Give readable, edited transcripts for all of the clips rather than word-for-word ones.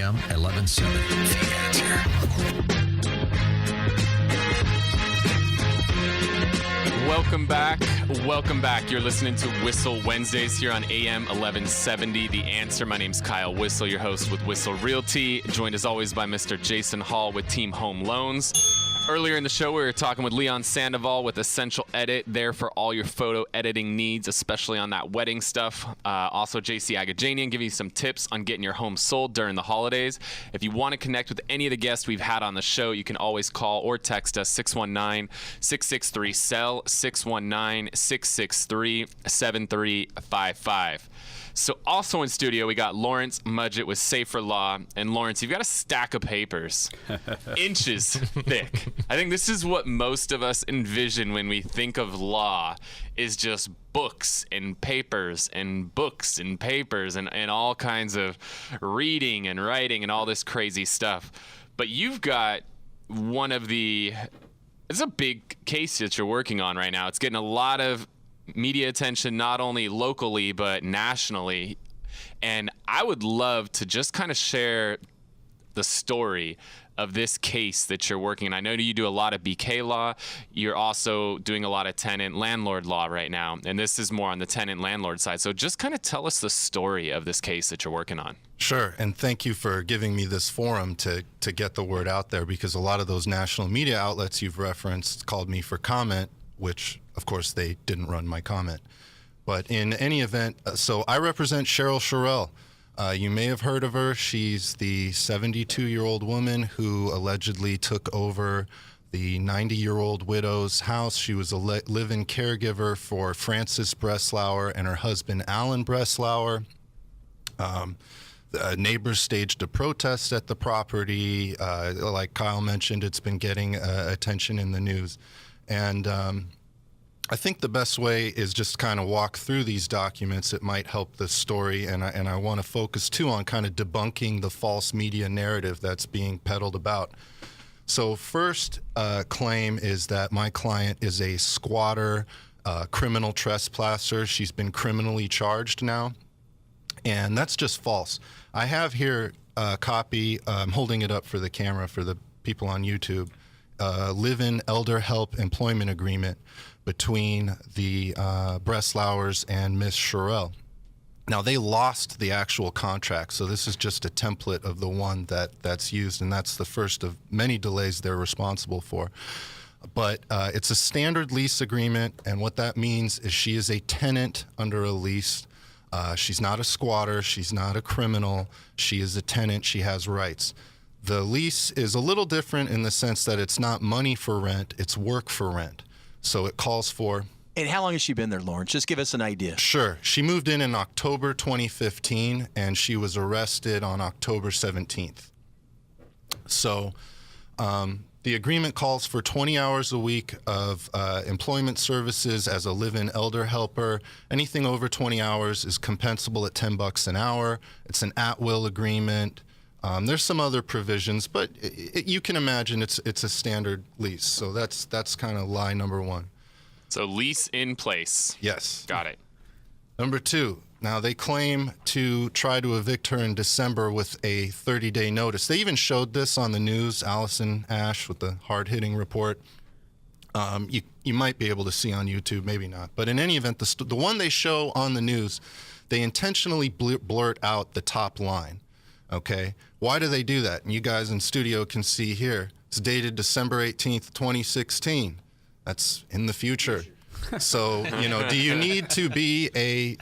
AM 1170. The Answer. Welcome back. You're listening to Whissel Wednesdays here on AM 1170. The Answer. My name's Kyle Whissel, your host with Whissel Realty, joined as always by Mr. Jason Hall with Team Home Loans. Earlier in the show, we were talking with Leon Sandoval with Essential Edit, there for all your photo editing needs, especially on that wedding stuff. Also, JC Agajanian giving you some tips on getting your home sold during the holidays. If you want to connect with any of the guests we've had on the show, you can always call or text us 619-663-SELL, 619-663-7355. So also in studio, we got Lawrence Mudgett with Safer Law. And Lawrence, you've got a stack of papers, inches thick. I think this is what most of us envision when we think of law, is just books and papers and books and papers and all kinds of reading and writing and all this crazy stuff. But you've got it's a big case that you're working on right now. It's getting a lot of media attention, not only locally but nationally, and I would love to just kind of share the story of this case that you're working on. I know you do a lot of BK law. You're also doing a lot of tenant landlord law right now, and this is more on the tenant landlord side. So just kind of tell us the story of this case that you're working on. Sure, and thank you for giving me this forum to get the word out there, because a lot of those national media outlets you've referenced called me for comment, which of course they didn't run my comment. But in any event, so I represent Cheryl Sherrill. You may have heard of her. She's the 72-year-old woman who allegedly took over the 90-year-old widow's house. She was a live-in caregiver for Frances Breslauer and her husband, Alan Breslauer. Neighbors staged a protest at the property. Like Kyle mentioned, it's been getting attention in the news. And I think the best way is just kind of walk through these documents. It might help the story, and I want to focus too on kind of debunking the false media narrative that's being peddled about. So first claim is that my client is a squatter, criminal trespasser. She's been criminally charged now, and that's just false. I have here a copy. I'm holding it up for the camera for the people on YouTube. Live-in elder help employment agreement between the Breslauers and Miss Sherrill. Now, they lost the actual contract, so this is just a template of the one that's used, and that's the first of many delays they're responsible for. But it's a standard lease agreement, and what that means is she is a tenant under a lease. She's not a squatter. She's not a criminal. She is a tenant. She has rights. The lease is a little different in the sense that it's not money for rent, it's work for rent. So it calls for... And how long has she been there, Lawrence? Just give us an idea. Sure. She moved in October 2015, and she was arrested on October 17th. So the agreement calls for 20 hours a week of employment services as a live-in elder helper. Anything over 20 hours is compensable at $10 an hour. It's an at-will agreement. There's some other provisions, but you can imagine it's a standard lease. So that's kind of lie number one. So lease in place. Yes. Got it. Number two, now they claim to try to evict her in December with a 30-day notice. They even showed this on the news, Allison Ash with the hard-hitting report. You might be able to see on YouTube, maybe not. But in any event, the one they show on the news, they intentionally blurt out the top line. Okay, why do they do that? And you guys in studio can see here. It's dated December 18th, 2016. That's in the future. So, do you need to be a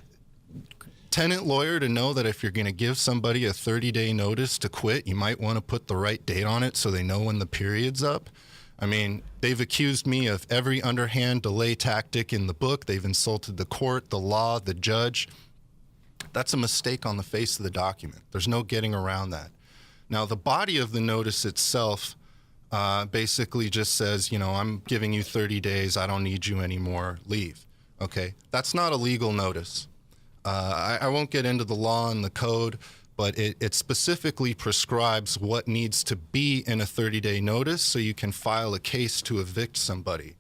tenant lawyer to know that if you're going to give somebody a 30-day notice to quit, you might want to put the right date on it so they know when the period's up? I mean, they've accused me of every underhand delay tactic in the book. They've insulted the court, the law, the judge. That's a mistake on the face of the document. There's no getting around that. Now, the body of the notice itself basically just says, I'm giving you 30 days. I don't need you anymore. Leave. Okay? That's not a legal notice. I won't get into the law and the code, but it specifically prescribes what needs to be in a 30-day notice so you can file a case to evict somebody.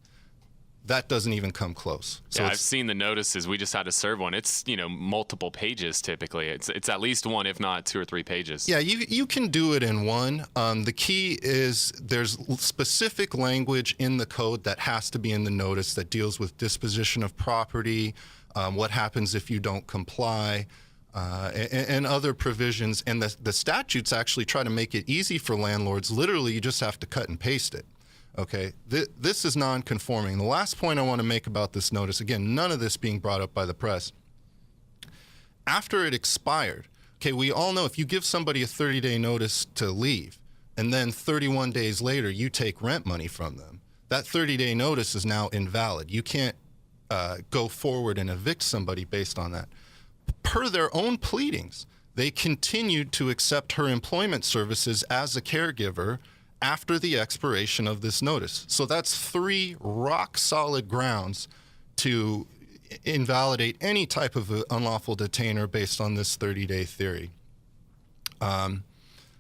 that doesn't even come close. So I've seen the notices. We just had to serve one. It's, multiple pages typically. It's at least one, if not 2 or 3 pages. Yeah, you can do it in one. The key is there's specific language in the code that has to be in the notice that deals with disposition of property, what happens if you don't comply, and other provisions. And the statutes actually try to make it easy for landlords. Literally, you just have to cut and paste it. Okay, this is non-conforming. The last point I want to make about this notice, again, none of this being brought up by the press. After it expired, okay, we all know if you give somebody a 30-day notice to leave, and then 31 days later you take rent money from them, that 30-day notice is now invalid. You can't go forward and evict somebody based on that. Per their own pleadings, they continued to accept her employment services as a caregiver after the expiration of this notice. So that's 3 rock-solid grounds to invalidate any type of unlawful detainer based on this 30-day theory.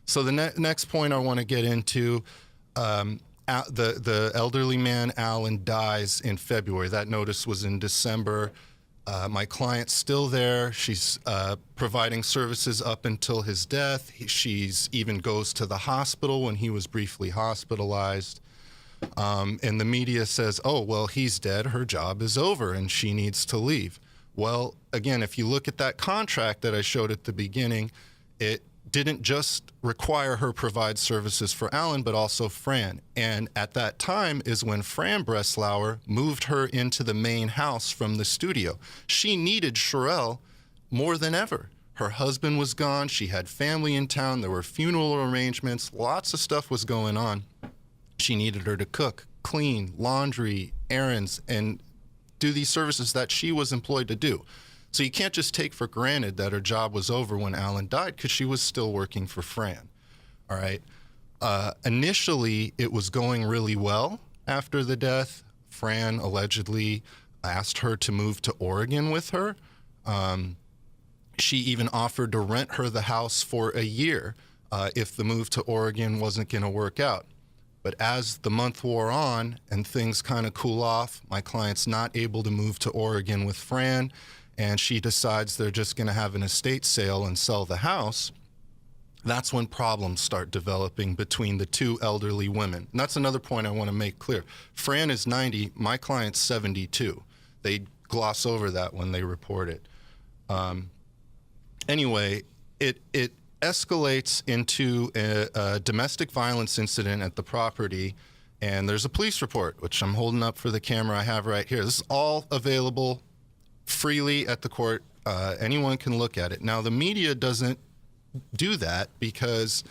So the next point I want to get into, the elderly man, Alan, dies in February. That notice was in December. My client's still there. She's providing services up until his death. She's even goes to the hospital when he was briefly hospitalized. And the media says, oh, well, he's dead. Her job is over and she needs to leave. Well, again, if you look at that contract that I showed at the beginning, it didn't just require her provide services for Alan, but also Fran. And at that time is when Fran Breslauer moved her into the main house from the studio. She needed Sherelle more than ever. Her husband was gone. She had family in town. There were funeral arrangements. Lots of stuff was going on. She needed her to cook, clean, laundry, errands, and do these services that she was employed to do. So you can't just take for granted that her job was over when Alan died, because she was still working for Fran. All right. Initially, it was going really well after the death. Fran allegedly asked her to move to Oregon with her. She even offered to rent her the house for a year if the move to Oregon wasn't going to work out. But as the month wore on and things kind of cool off, my client's not able to move to Oregon with Fran, and she decides they're just going to have an estate sale and sell the house. That's when problems start developing between the 2 elderly women. And that's another point I want to make clear. Fran is 90, my client's 72. They gloss over that when they report it. Anyway, it escalates into a domestic violence incident at the property, and there's a police report, which I'm holding up for the camera I have right here. This is all available freely at the court. Anyone can look at it. Now, the media doesn't do that because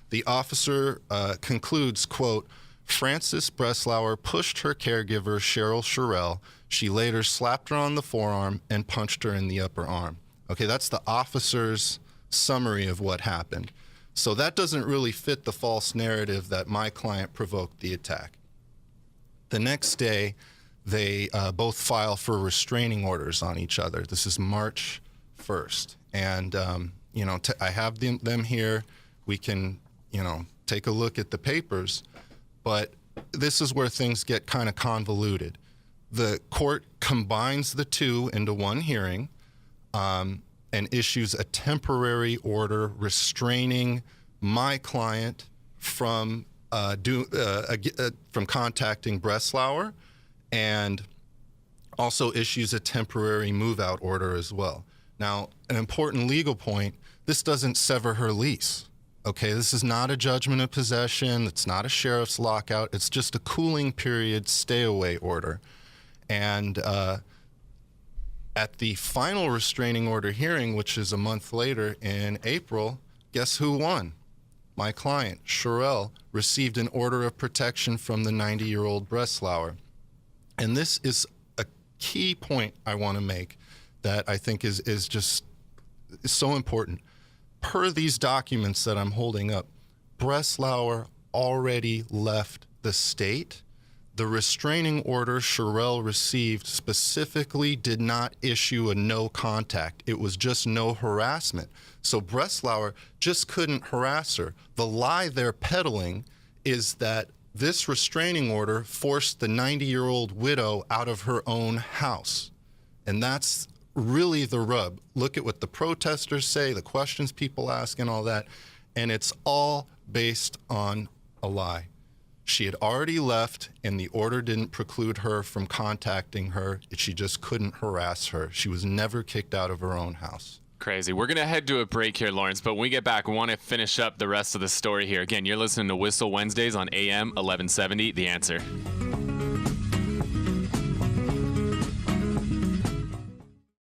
the officer concludes, quote, Frances Breslauer pushed her caregiver, Cheryl Sherelle. She later slapped her on the forearm and punched her in the upper arm. Okay, that's the officer's summary of what happened. So that doesn't really fit the false narrative that my client provoked the attack. The next day, they both file for restraining orders on each other. This is March 1st. And, I have them here. We can, take a look at the papers. But this is where things get kind of convoluted. The court combines the 2 into one hearing and issues a temporary order restraining my client from contacting Breslauer, and also issues a temporary move-out order as well. Now, an important legal point, this doesn't sever her lease. Okay, this is not a judgment of possession. It's not a sheriff's lockout. It's just a cooling period stay-away order. And at the final restraining order hearing, which is a month later in April, guess who won? My client, Sherelle, received an order of protection from the 90-year-old Breslauer. And this is a key point I want to make that I think is just so important. Per these documents that I'm holding up, Breslauer already left the state. The restraining order Sherelle received specifically did not issue a no contact. It was just no harassment. So Breslauer just couldn't harass her. The lie they're peddling is that This restraining order forced the 90-year-old widow out of her own house. And that's really the rub. Look at what the protesters say, the questions people ask and all that, and it's all based on a lie. She had already left, and the order didn't preclude her from contacting her. She just couldn't harass her. She was never kicked out of her own house. Crazy. We're going to head to a break here, Lawrence, but when we get back, we want to finish up the rest of the story here. Again, you're listening to Whissel Wednesdays on AM 1170, The Answer.